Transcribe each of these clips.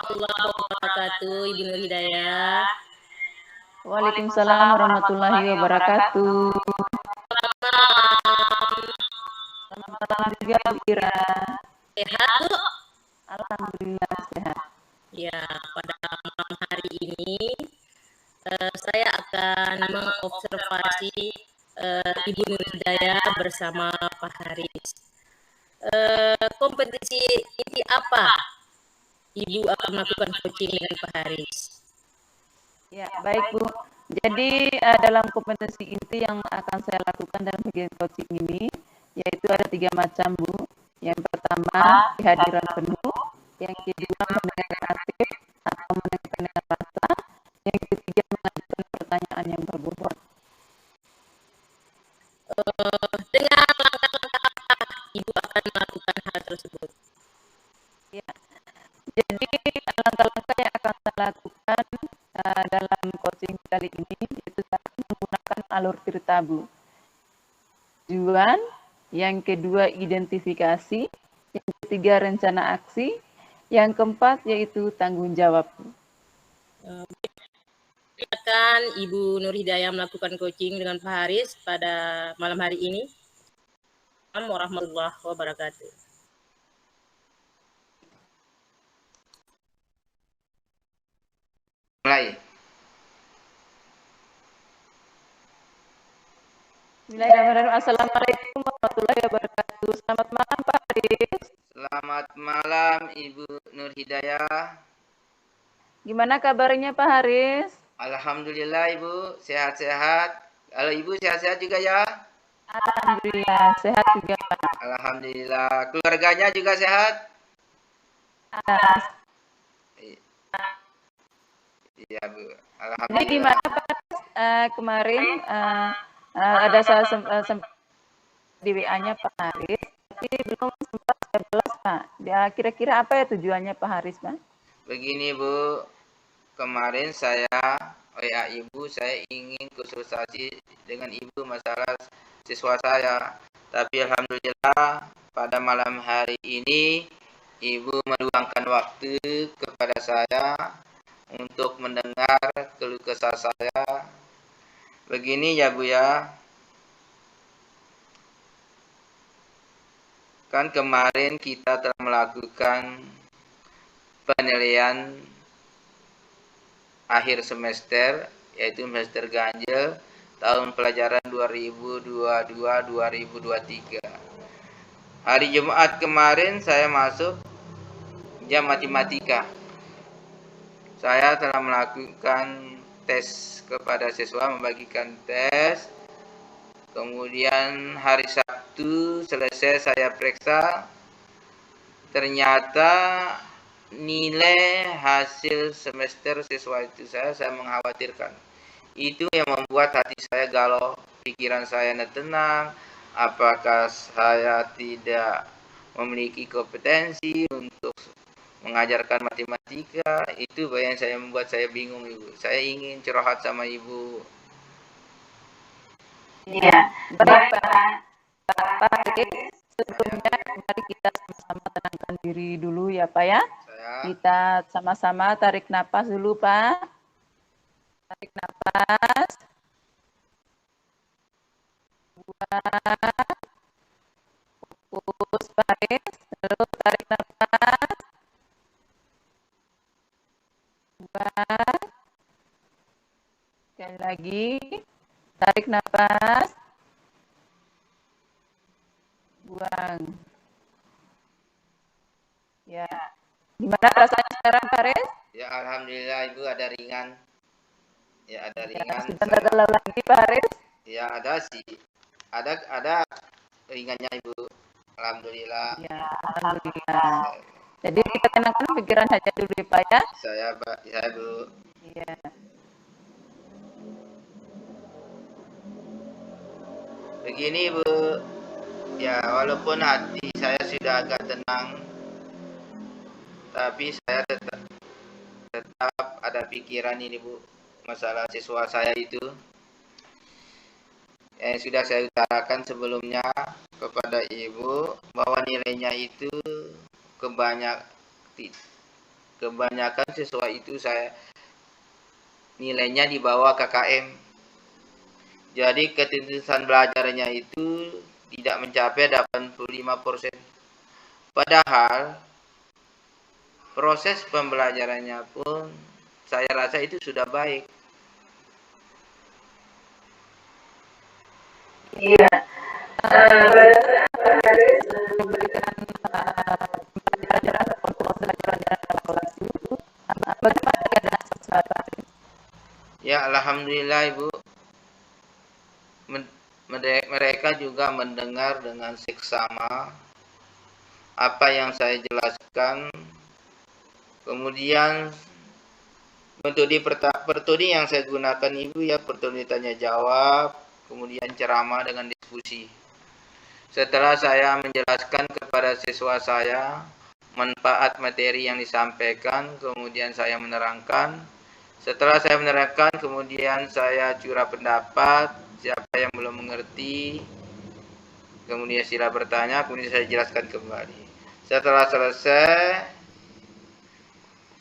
warahmatullahi wabarakatuh, Ibu Nur Hidayah. Waalaikumsalam warahmatullahi wabarakatuh. Selamat malam juga Bu Ira. Sehat, Bu? Alhamdulillah sehat. Ya, pada malam hari ini saya akan mengobservasi Ibu Nur Hidayah bersama Pak Haris. Kompetisi inti apa Ibu akan melakukan coaching dengan Pak Haris? Ya, baik Bu. Jadi dalam kompetensi inti yang akan saya lakukan dalam kegiatan coaching ini, yaitu ada 3 macam Bu. Yang pertama, kehadiran penuh. Yang kedua, mendengarkan aktif atau mendengarkan dengan rasa. Yang ketiga, mengajukan pertanyaan yang berbobot. Dengan langkah-langkah apa Ibu akan melakukan hal tersebut? Ya, jadi langkah-langkah yang akan saya lakukan dalam coaching kali ini itu saya menggunakan alur cerita Bu. Tujuan, yang kedua identifikasi, yang ketiga rencana aksi, yang keempat yaitu tanggung jawab. Silakan Ibu Nur Hidayah melakukan coaching dengan Pak Haris pada malam hari ini. Assalamualaikum warahmatullahi wabarakatuh. Mulai. Bismillahirrahmanirrahim. Assalamualaikum warahmatullahi wabarakatuh. Selamat malam Pak Haris. Selamat malam Ibu Nur Hidayah. Gimana kabarnya Pak Haris? Alhamdulillah Ibu, sehat-sehat. Kalau Ibu sehat-sehat juga ya? Alhamdulillah, sehat juga Pak. Alhamdulillah. Keluarganya juga sehat? Iya Bu, Jadi alhamdulillah. gimana Pak kemarin ada saya sempat di WA-nya Pak Haris, tapi belum sempat saya balas Pak. Ya, kira-kira apa ya tujuannya Pak Haris Pak? Begini Bu, kemarin saya WA Ibu, saya ingin konsultasi dengan Ibu masalah siswa saya. Tapi alhamdulillah pada malam hari ini Ibu meluangkan waktu kepada saya untuk mendengar keluh kesah saya. Begini ya Bu ya. Kan kemarin kita telah melakukan penilaian akhir semester, yaitu semester ganjil tahun pelajaran 2022-2023. Hari Jumat kemarin saya masuk jam matematika. Saya telah melakukan tes kepada siswa, membagikan tes. Kemudian hari Sabtu selesai saya periksa, ternyata nilai hasil semester siswa itu saya mengkhawatirkan. Itu yang membuat hati saya galau, pikiran saya tidak tenang. Apakah saya tidak memiliki kompetensi untuk mengajarkan matematika? Itu yang saya membuat saya bingung Ibu. Saya ingin curhat sama Ibu. Iya, baik Pak Haris. Sebelumnya mari kita sama-sama tenangkan diri dulu ya Pak ya. Kita sama-sama tarik napas dulu Pak. Tarik napas. Buang. Fokus Pak Haris. Terus tarik napas. Buang. Sekali lagi. Tarik napas. Buang. Ya. Gimana rasanya sekarang Pak Haris? Ya alhamdulillah Ibu ada ringan. Ya ada ringan. Sudah galau lagi Pak Haris? Ya ada sih. Ada ringannya Ibu. Alhamdulillah. Ya, alhamdulillah. Jadi kita tenangkan pikiran saja dulu ya Pak ya. Saya Bu. Iya. Begini Bu, ya walaupun hati saya sudah agak tenang, tapi saya tetap ada pikiran ini Bu, masalah siswa saya itu. Yang sudah saya utarakan sebelumnya kepada Ibu, bahwa nilainya itu kebanyakan siswa itu saya nilainya di bawah KKM. Jadi keterusan belajarnya itu tidak mencapai 85%. Padahal proses pembelajarannya pun saya rasa itu sudah baik. Iya. Memberikan pembelajaran ataupun pembelajaran dalam kelas itu, bagaimana keadaan siswa Pak Haris? Ya, alhamdulillah Ibu. Mereka juga mendengar dengan seksama apa yang saya jelaskan. Kemudian metode yang saya gunakan Ibu ya metode tanya jawab, kemudian ceramah dengan diskusi. Setelah saya menjelaskan kepada siswa saya manfaat materi yang disampaikan, kemudian saya menerangkan. Setelah saya menerangkan, kemudian saya curah pendapat, siapa yang belum mengerti, kemudian sila bertanya, kemudian saya jelaskan kembali. Setelah selesai,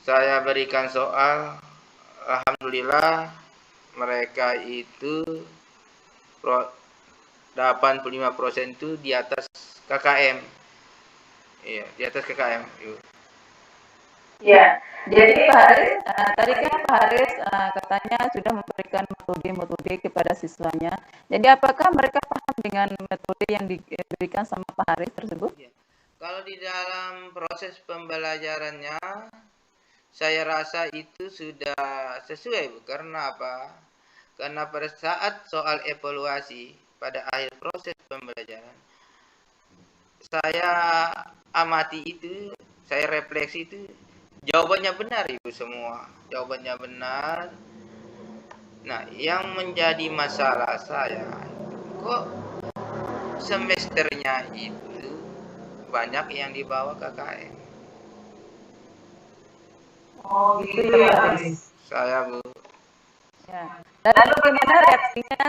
saya berikan soal. Alhamdulillah mereka itu 85% itu di atas KKM. Iya, di atas KKM. Ya, jadi Pak Haris, tadi kan Pak Haris katanya sudah memberikan metode-metode kepada siswanya. Jadi apakah mereka paham dengan metode yang diberikan sama Pak Haris tersebut? Ya. Kalau di dalam proses pembelajarannya, saya rasa itu sudah sesuai, Bu. Karena apa? Karena pada saat soal evaluasi pada akhir proses pembelajaran, saya amati itu, saya refleksi itu, jawabannya benar Ibu semua. Jawabannya benar. Nah, yang menjadi masalah saya, kok semesternya itu banyak yang dibawa KKM. Oh, gitu ya Pak Haris. Saya Bu. Ya. Lalu bagaimana reaksinya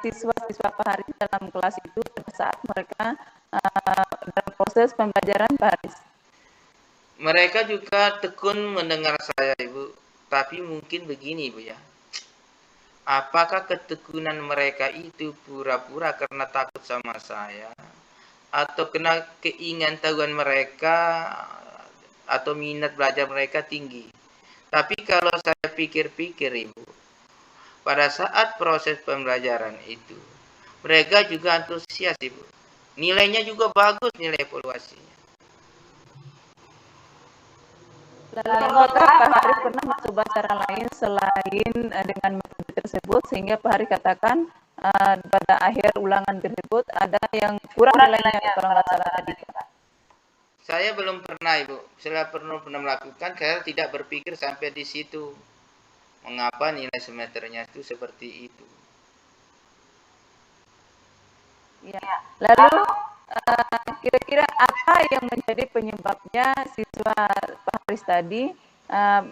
siswa-siswa Pak Haris dalam kelas itu pada saat mereka dalam proses pembelajaran Pak Haris? Mereka juga tekun mendengar saya Ibu, tapi mungkin begini Ibu ya. Apakah ketekunan mereka itu pura-pura karena takut sama saya, atau kena keingintahuan mereka atau minat belajar mereka tinggi? Tapi kalau saya pikir-pikir Ibu, pada saat proses pembelajaran itu, mereka juga antusias Ibu. Nilainya juga bagus nilai evaluasinya. Lalu apakah Pak Haris pernah mencoba cara lain selain dengan metode tersebut sehingga Pak Haris katakan pada akhir ulangan tersebut ada yang kurang nilainya kalau nggak salah tadi Pak? Saya belum pernah Ibu, saya pernah melakukan, saya tidak berpikir sampai di situ. Mengapa nilai semesternya itu seperti itu? Ya. Lalu kira-kira apa yang menjadi penyebabnya siswa Pak Haris tadi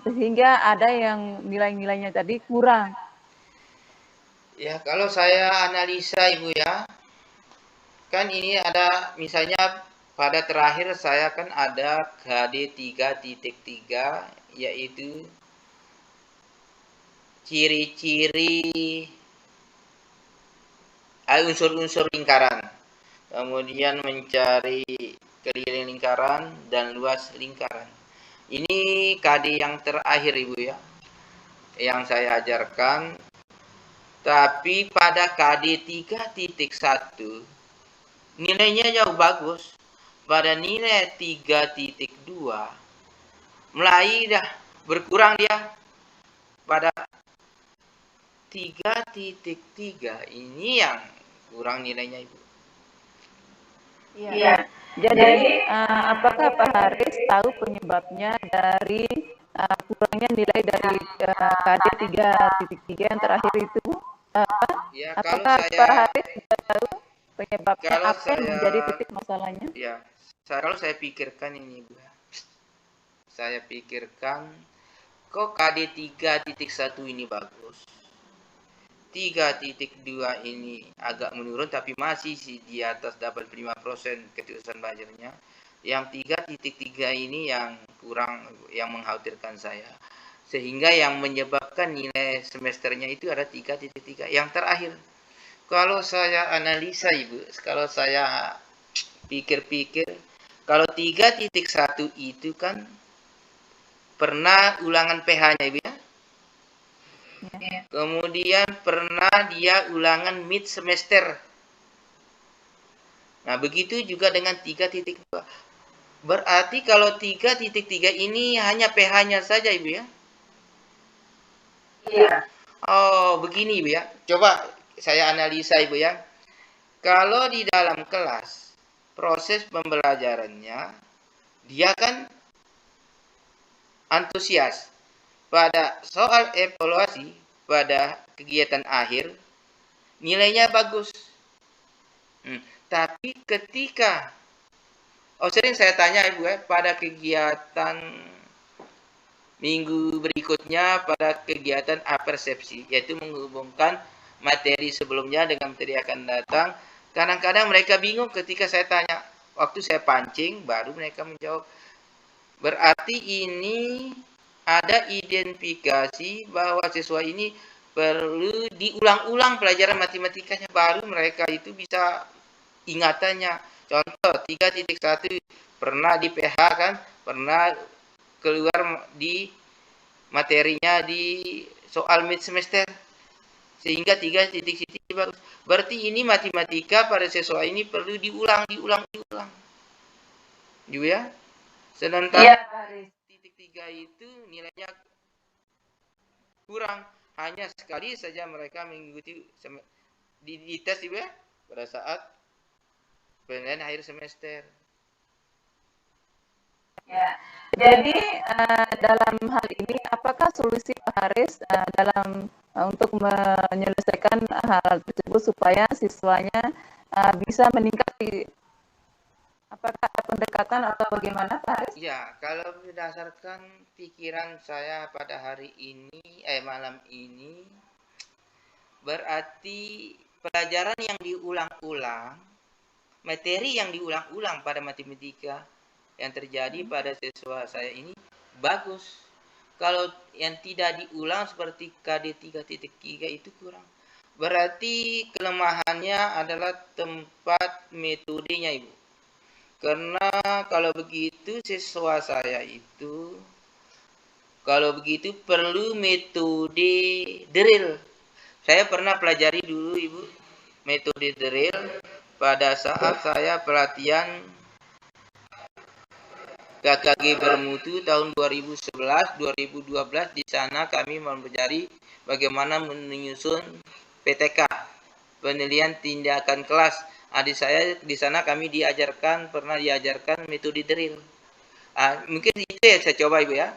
sehingga ada yang nilai-nilainya tadi kurang? Ya, kalau saya analisa Ibu ya, kan ini ada misalnya pada terakhir saya kan ada KD 3.3 yaitu ciri-ciri unsur-unsur lingkaran. Kemudian mencari keliling lingkaran dan luas lingkaran. Ini KD yang terakhir Ibu ya, yang saya ajarkan. Tapi pada KD 3.1 nilainya jauh bagus. Pada nilai 3.2 mulai dah berkurang dia. Pada 3.3 ini yang kurang nilainya Ibu. Iya. Jadi apakah Pak Haris tahu penyebabnya dari kurangnya nilai dari KD 3.3 yang terakhir itu? Ya, Apakah Pak Haris sudah tahu penyebabnya apa yang menjadi titik masalahnya? Ya, kalau saya pikirkan ini Bu. Saya pikirkan kok KD 3.1 ini bagus. 3.2 ini agak menurun tapi masih di atas 85% keterusan belajarnya. Yang 3.3 ini yang kurang, yang mengkhawatirkan saya. Sehingga yang menyebabkan nilai semesternya itu ada 3.3. Yang terakhir, kalau saya analisa Ibu, kalau saya pikir-pikir, kalau 3.1 itu kan pernah ulangan PH-nya Ibu ya. Kemudian pernah dia ulangan mid semester. Nah, begitu juga dengan 3.2. Berarti kalau 3.3 ini hanya PH-nya saja Ibu ya? Iya. Oh, begini Ibu ya. Coba saya analisa Ibu ya. Kalau di dalam kelas, proses pembelajarannya, dia kan antusias. Pada soal evaluasi, pada kegiatan akhir, nilainya bagus. Tapi ketika, sering saya tanya Ibu ya, pada kegiatan minggu berikutnya, pada kegiatan apersepsi, yaitu menghubungkan materi sebelumnya dengan materi akan datang. Kadang-kadang mereka bingung ketika saya tanya, waktu saya pancing, baru mereka menjawab. Berarti ini ada identifikasi bahwa siswa ini perlu diulang-ulang pelajaran matematikanya, baru mereka itu bisa ingatannya. Contoh 3.1 pernah di PH kan, pernah keluar di materinya di soal mid semester, sehingga 3.1 bagus. Berarti ini matematika pada siswa ini perlu diulang. Juga ya. Sementara 3 itu nilainya kurang, hanya sekali saja mereka mengikuti di tes juga ya, pada saat penilaian akhir semester. Ya. Jadi dalam hal ini apakah solusi Pak Haris dalam untuk menyelesaikan hal tersebut supaya siswanya bisa meningkat di, apakah ada pendekatan atau bagaimana Pak Haris? Ya, kalau berdasarkan pikiran saya pada hari ini, malam ini, berarti pelajaran yang diulang-ulang, materi yang diulang-ulang pada matematika yang terjadi pada siswa saya ini bagus. Kalau yang tidak diulang seperti KD 3.3 itu kurang. Berarti kelemahannya adalah tempat metodenya Ibu. Karena kalau begitu siswa saya itu, kalau begitu perlu metode drill. Saya pernah pelajari dulu Ibu metode drill pada saat saya pelatihan KKG Bermutu tahun 2011-2012. Di sana kami mempelajari bagaimana menyusun PTK, penilaian tindakan kelas. Adik saya di sana kami pernah diajarkan metode drill. Mungkin itu yang saya coba Ibu ya.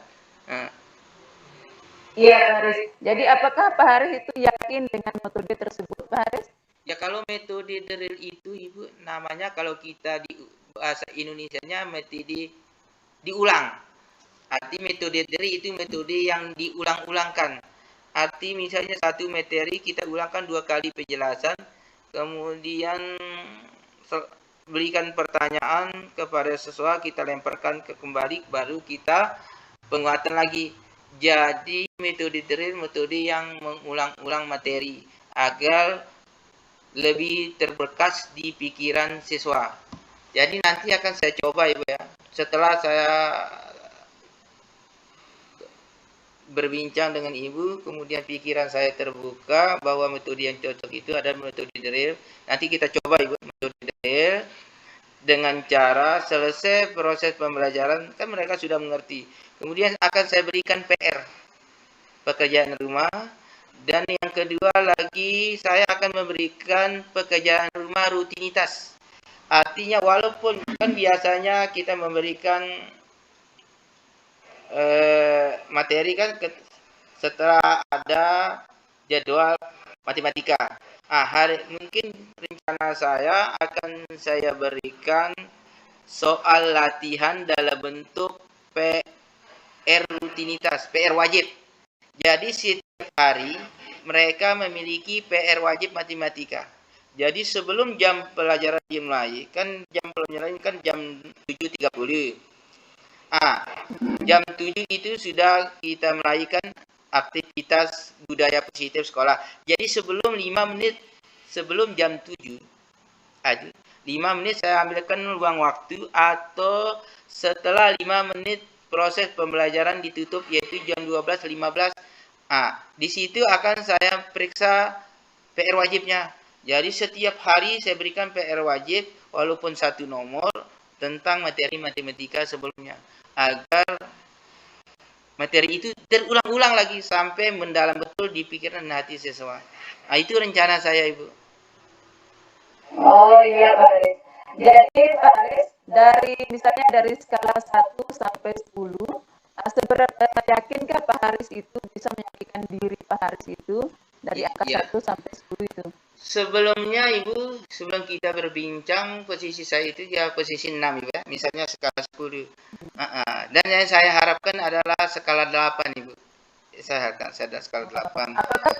Iya Pak Haris. Jadi apakah Pak Haris itu yakin dengan metode tersebut Pak Haris? Ya kalau metode drill itu Ibu namanya, kalau kita di bahasa Indonesianya metode diulang. Arti metode drill itu metode yang diulang-ulangkan. Arti misalnya satu materi kita ulangkan 2 kali penjelasan, kemudian berikan pertanyaan kepada siswa, kita lemparkan kembali, baru kita penguatan lagi. Jadi metode drill metode yang mengulang-ulang materi agar lebih terbekas di pikiran siswa. Jadi nanti akan saya coba Ibu ya. Setelah saya berbincang dengan Ibu, kemudian pikiran saya terbuka bahwa metode yang cocok itu adalah metode drill. Nanti kita coba Ibu metode drill dengan cara selesai proses pembelajaran, kan mereka sudah mengerti. Kemudian akan saya berikan PR, pekerjaan rumah. Dan yang kedua lagi, saya akan memberikan pekerjaan rumah rutinitas. Artinya walaupun kan biasanya kita memberikan materi kan setelah ada jadwal matematika. Mungkin rencana saya akan saya berikan soal latihan dalam bentuk PR rutinitas, PR wajib. Jadi setiap hari mereka memiliki PR wajib matematika. Jadi sebelum jam pelajaran dimulai, kan jam pelajaran kan jam 7 7.30. Jam 7 itu sudah kita meraihkan aktivitas budaya positif sekolah. Jadi sebelum 5 menit sebelum jam 7, 5 menit saya ambilkan ruang waktu, atau setelah 5 menit proses pembelajaran ditutup, yaitu jam 12.15. Di situ akan saya periksa PR wajibnya. Jadi setiap hari saya berikan PR wajib walaupun 1 nomor tentang materi matematika sebelumnya, agar materi itu terulang-ulang lagi sampai mendalam betul di pikiran dan hati siswa. Itu rencana saya, Ibu. Oh iya Pak Haris. Jadi Pak Haris, misalnya dari skala 1 sampai 10, seberapa yakinkah Pak Haris itu bisa meyakinkan diri Pak Haris itu dari angka 1 sampai 10 itu? Sebelumnya Ibu, sebelum kita berbincang, posisi saya itu ya posisi 6 Ibu ya, misalnya skala 10. Dan yang saya harapkan adalah skala 8 Ibu. Saya harapkan saya ada skala 8. Apakah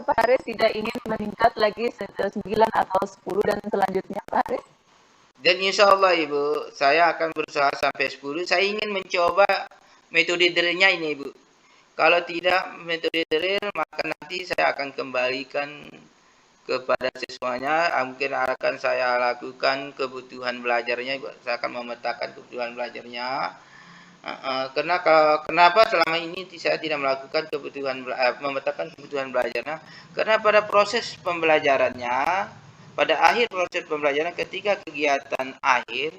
Pak Haris tidak ingin meningkat lagi ke 9 atau 10 dan selanjutnya Pak Haris? Dan insya Allah Ibu, saya akan berusaha sampai 10. Saya ingin mencoba metode drill-nya ini Ibu. Kalau tidak metode drill, maka nanti saya akan kembalikan kepada siswanya. Mungkin akan saya lakukan kebutuhan belajarnya, Ibu. Saya akan memetakan kebutuhan belajarnya. Kenapa selama ini saya tidak melakukan memetakan kebutuhan belajarnya? Karena pada proses pembelajarannya, pada akhir proses pembelajaran, ketika kegiatan akhir,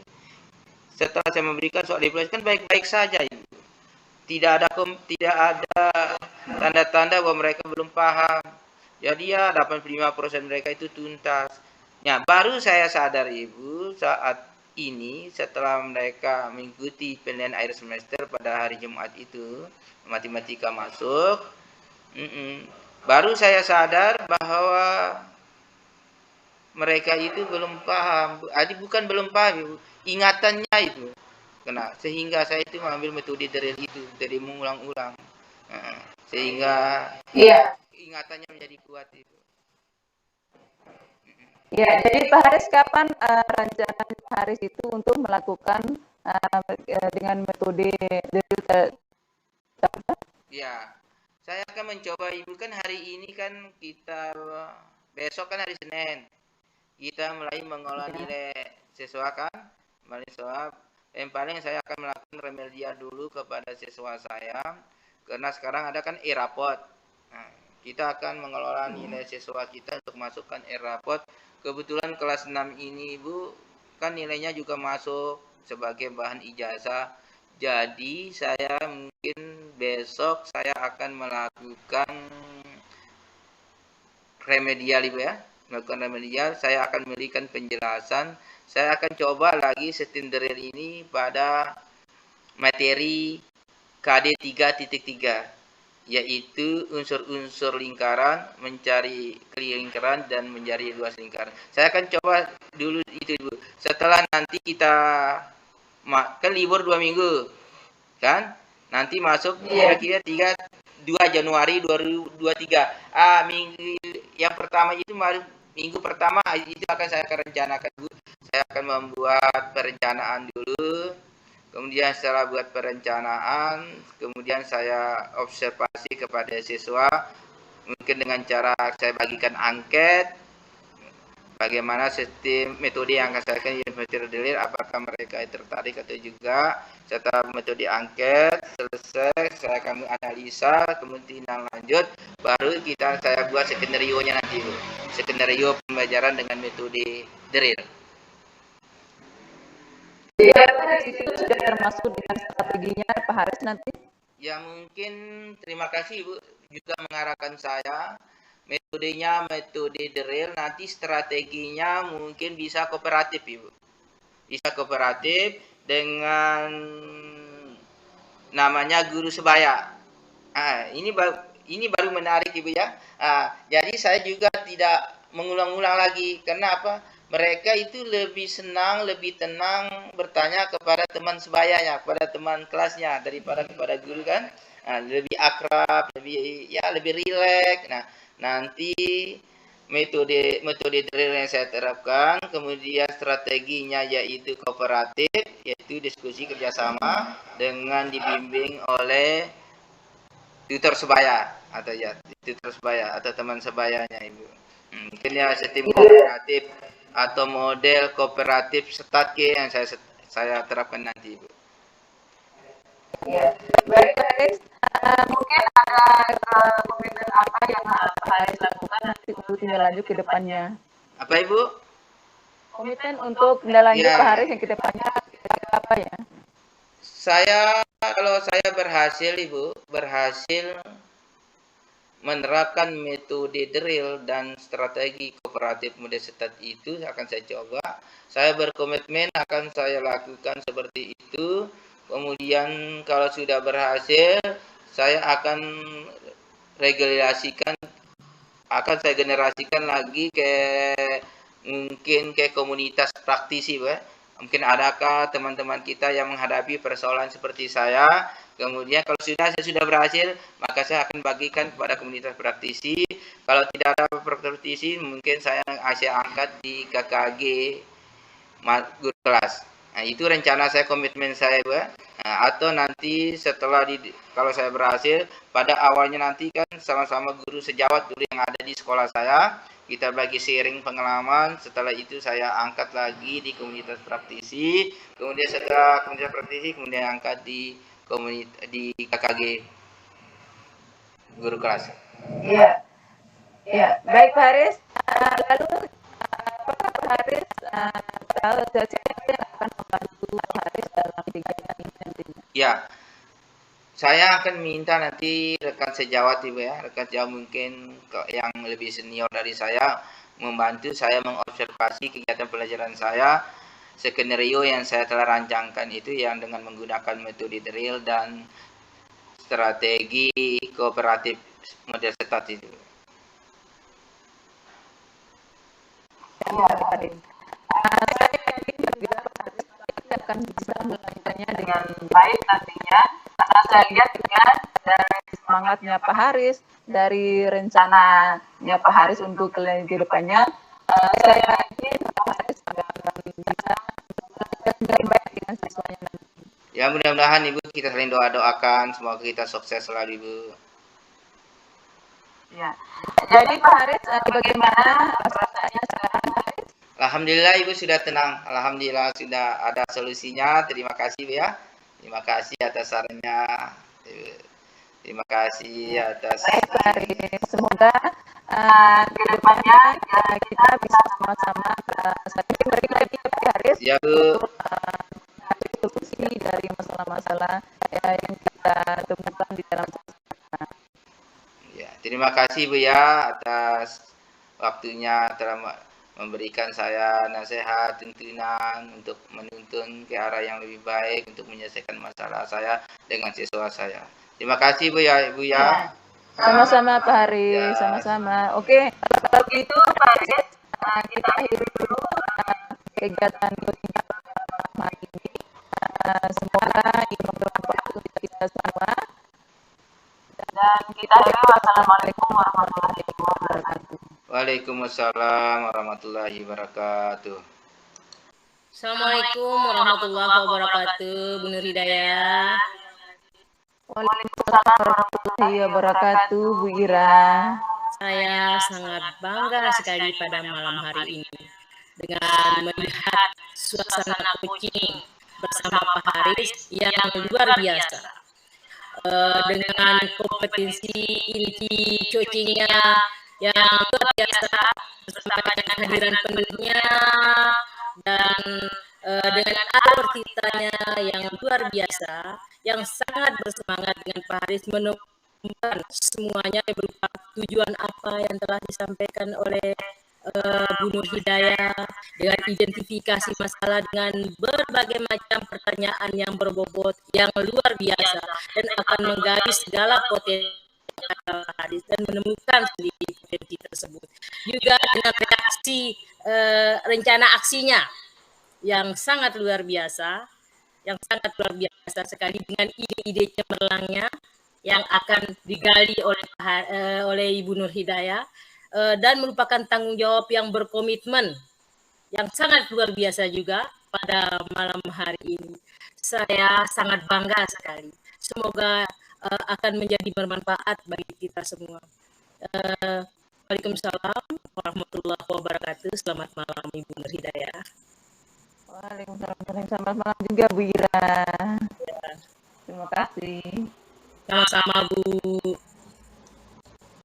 setelah saya memberikan soal evaluasi, kan baik-baik saja Ibu. Tidak ada tanda-tanda bahwa mereka belum paham. Jadi ya 85% mereka itu tuntas. Ya, baru saya sadar Ibu saat ini setelah mereka mengikuti penilaian akhir semester pada hari Jumat itu, matematika masuk. Baru saya sadar bahwa mereka itu belum paham. Bukan belum paham Ibu, ingatannya itu. Sehingga saya itu mengambil metode drill itu, jadi mengulang-ulang, sehingga ingatannya menjadi kuat itu. Ya, jadi Pak Haris, kapan rencana Pak Haris itu untuk melakukan dengan metode drill? Ya, saya akan mencoba Ibu, kan hari ini kan kita, besok kan hari Senin, kita mulai mengolah nilai siswa kan, mulai siswa. Yang paling saya akan melakukan remedial dulu kepada siswa saya, karena sekarang ada kan e-rapot. Kita akan mengelola nilai siswa kita untuk masukkan e-rapot. Kebetulan kelas 6 ini Ibu, kan nilainya juga masuk sebagai bahan ijazah. Jadi saya mungkin besok saya akan melakukan remedial Ibu ya. Melakukan remedial, saya akan memberikan penjelasan. Saya akan coba lagi sistem drill ini pada materi KD 3.3, yaitu unsur-unsur lingkaran, mencari lingkaran, dan mencari luas lingkaran. Saya akan coba dulu itu Ibu. Setelah nanti kita kan libur 2 minggu kan, nanti masuk kira-kira 2 Januari 2023. Minggu yang pertama itu minggu pertama itu akan saya rencanakan Bu. Saya akan membuat perencanaan dulu. Kemudian setelah buat perencanaan, kemudian saya observasi kepada siswa, mungkin dengan cara saya bagikan angket, bagaimana sistem metode yang akan saya lakukan metode drill, apakah mereka tertarik atau juga. Setelah metode angket selesai, saya akan analisa, kemudian lanjut, baru saya buat skenario-nya nanti, skenario pembelajaran dengan metode drill. Ya, itu sudah termasuk dengan strateginya Pak Haris nanti? Ya mungkin, terima kasih Ibu juga mengarahkan saya. Metodenya metode drill, nanti strateginya mungkin bisa kooperatif Ibu. Bisa kooperatif dengan namanya guru sebaya. Ini baru menarik Ibu ya. Jadi saya juga tidak mengulang-ulang lagi. Karena apa? Mereka itu lebih senang, lebih tenang bertanya kepada teman sebayanya, kepada teman kelasnya daripada kepada guru kan. Lebih akrab, lebih rileks. Nah, nanti metode drill yang saya terapkan, kemudian strateginya yaitu kooperatif, yaitu diskusi kerjasama dengan dibimbing oleh tutor sebaya atau teman sebayanya Ibu. Mungkin ya sistem kooperatif atau model kooperatif STATK yang saya terapkan nanti Ibu. Ya, baik Haris. Mungkin ada komitmen apa yang Haris lakukan nanti untuk tindak lanjut ke depannya? Apa Ibu? Komitmen untuk tindak lanjut Ya. Pak Haris yang ke depannya apa ya? Kalau saya berhasil Ibu, menerapkan metode drill dan strategi kooperatif model STAT itu akan saya coba. Saya berkomitmen akan saya lakukan seperti itu. Kemudian kalau sudah berhasil, saya akan saya generasikan lagi mungkin ke komunitas praktisi, Mungkin adakah teman-teman kita yang menghadapi persoalan seperti saya. Kemudian kalau saya sudah berhasil, maka saya akan bagikan kepada komunitas praktisi. Kalau tidak ada praktisi, mungkin saya angkat di KKG guru kelas. Nah, itu rencana saya, komitmen saya, Nah, atau nanti setelah kalau saya berhasil, pada awalnya nanti kan sama-sama guru sejawat dulu yang ada di sekolah saya, kita bagi sharing pengalaman. Setelah itu saya angkat lagi di komunitas praktisi, kemudian setelah komunitas praktisi kemudian angkat di KKG guru kelas. Iya, ya, baik Pak Haris. Lalu apakah Pak Haris siapa yang akan membantu Pak Haris dalam kegiatan ini nantinya? Ya, saya akan minta nanti rekan sejawat Ibu ya, rekan sejawat mungkin yang lebih senior dari saya membantu saya mengobservasi kegiatan pelajaran saya, skenario yang saya telah rancangkan itu yang dengan menggunakan metode drill dan strategi kooperatif model STAT itu. Ya, Pak Haris. Saya yakin juga Pak Haris akan bisa melakukannya dengan baik nantinya. Karena saya lihat juga dari semangatnya Pak Haris, dari rencananya Pak Haris untuk kedepannya, saya yakin Pak Haris akan bisa melakukan dengan baik dengan siswanya nanti. Ya, mudah-mudahan Ibu kita saling doakan semoga kita sukses selalu Ibu. Ya. Jadi Pak Haris, bagaimana perasaannya sekarang Pak Haris? Alhamdulillah Ibu sudah tenang. Alhamdulillah sudah ada solusinya. Terima kasih Bu ya. Terima kasih atas sarannya. Terima kasih atas. Baik Pak Haris, semoga ke depannya kita bisa sama-sama saling berbagi lagi ya Pak Haris. Ya Bu. Untuk mencari solusi dari masalah-masalah yang kita temukan di dalam sasana. Ya, terima kasih Bu ya atas waktunya telah memberikan saya nasihat, tuntunan untuk menuntun ke arah yang lebih baik untuk menyelesaikan masalah saya dengan siswa saya. Terima kasih Bu ya, Ibu ya. Sama-sama Pak Haris, sama-sama. Oke, kalau gitu Pak Haris, kita akhiri dulu kegiatan coaching hari ini. Semoga ini bermanfaat untuk kita semua. Dan kita akhiri. Wassalamualaikum warahmatullahi wabarakatuh. Waalaikumsalam warahmatullahi wabarakatuh. Assalamualaikum warahmatullahi wabarakatuh, Bu Nur Hidayah. Waalaikumsalam warahmatullahi wabarakatuh, Bu Ira. Saya sangat bangga sekali pada malam hari ini dengan melihat suasana coaching bersama Pak Haris yang luar biasa. Dengan kompetensi inti coachingnya yang luar biasa, bersama dengan kehadiran penuhnya dan dengan alur ceritanya yang luar biasa, yang sangat bersemangat dengan Pak Haris menemukan semuanya berupa tujuan apa yang telah disampaikan oleh Bu Nur Hidayah, dengan identifikasi masalah dengan berbagai macam pertanyaan yang berbobot yang luar biasa dan akan menggali segala potensi dan menemukan sendiri potensi tersebut. Juga dengan reaksi rencana aksinya yang sangat luar biasa, sekali dengan ide-ide cemerlangnya yang akan digali oleh Ibu Nur Hidayah. dan merupakan tanggung jawab yang berkomitmen yang sangat luar biasa juga pada malam hari ini. Saya sangat bangga sekali. Semoga akan menjadi bermanfaat bagi kita semua. Waalaikumsalam warahmatullahi wabarakatuh. Selamat malam Ibu Nur Hidayah. Waalaikumsalam. Selamat malam juga Bu Ira. Ya. Terima kasih. Sama-sama Bu.